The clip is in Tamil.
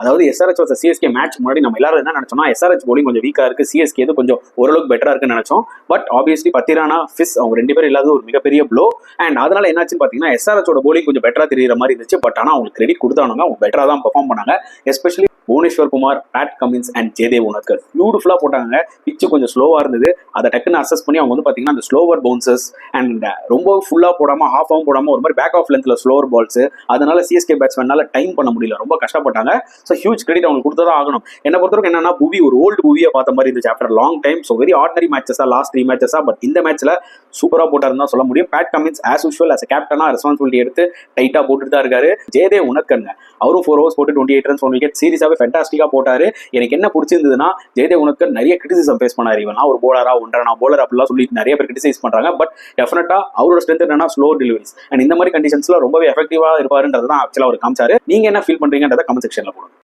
அதாவது எஸ்ஆர்ஹெச் வர்சஸ் சிஎஸ்கே மேட்ச் முன்னாடி நம்ம எல்லாரும் என்ன நினைச்சோம்னா எஸ்ஆர்ஹெச் போலிங் கொஞ்சம் வீக்கா இருக்கு, சிஎஸ்கே கொஞ்சம் ஓரளவுக்கு பெட்டரா இருக்குன்னு நினைச்சோம். பட் ஆப்வியஸ்லி பத்திரானா ஃபிஸ் அவங்க 2 பேரும் இல்லாத ஒரு மிகப்பெரிய ப்ளோ. அண்ட் அதனால என்னாச்சுன்னு பாத்தீங்கன்னா எஸ்ஆர்ஹெச்சோட போலிங் கொஞ்சம் பெட்டரா தெரியுற மாதிரி இருந்துச்சு. பட் ஆனா அவங்களுக்கு கிரெடிட் கொடுத்தானுங்க, அவங்க பெட்டரா தான் பெர்ஃபார்ம் பண்ணாங்க. Especially Bhuvneshwar Kumar, Pat Cummins and Jaydev Unadkat பியூட்டிஃபுல்லா போட்டாங்க. பிச்சு கொஞ்சம் ஸ்லோவா இருந்தது, அதை டக்குன்னு அசஸ் பண்ணி அவங்க பாத்தீங்கன்னா அந்த ஸ்லோவர் பவுன்சஸ் அண்ட் ரொம்ப ஃபுல்லா போடாம ஹாஃபாவும் போடாம ஒரு மாதிரி பேக் ஆஃப் லென்த்ல ஸ்லோவர் பால்ஸ், அதனால சிஎஸ்கே பேட்ஸ்மேனால டைம் பண்ண முடியல, ரொம்ப கஷ்டப்பட்டாங்க. ஸோ ஹியூஜ் கிரெடிட் அவங்க கொடுத்ததான் ஆகணும். என்ன பொறுத்தவரைக்கும் என்னன்னா புவி ஒரு ஓல்டு புவியை பார்த்த மாதிரி இருந்துச்சு after long time. So very ordinary மேட்சஸா லாஸ்ட் 3 மேட்சஸா, பட் இந்த மேட்ச்ல சூப்பரா போட்டாருன்னு தான் சொல்ல முடியும். Pat Cummins as usual as a கேப்டனா ரெஸ்பான்சிபிலிட்டி எடுத்து டைட்டா போட்டுட்டு தான் இருக்காரு. ஜெயதேவ் உனத்கர் அவரும் 4 overs போட்டு 28 runs 1 wicket சீரியஸாவே ஃபேண்டாஸ்டிக்கா போட்டாரு. எனக்கு என்ன பிடிச்சிருந்ததுன்னா ஜெயதேவ் உனத்கர் நிறைய கிரிட்டிசிசம் ஃபேஸ் பண்ணாரு. இவனா ஒரு போலரா ஒன்றனா போலர் அப்படிலாம் சொல்லி நிறைய பேர் கிரிட்டிசைஸ் பண்றாங்க. பட் டெஃபினட்டா அவரோட ஸ்ட்ரென்த் என்னன்னா ஸ்லோ டெலிவரிஸ் அண்ட் இந்த மாதிரி கண்டிஷன்ஸ்ல ரொம்பவே எஃபெக்டிவா இருப்பாருன்றது தான் ஆக்சுவலா அவர் காமிச்சாரு. நீங்க என்ன ஃபீல் பண்றீங்கன்றத கமெண்ட் செக்ஷன்ல போடுங்க.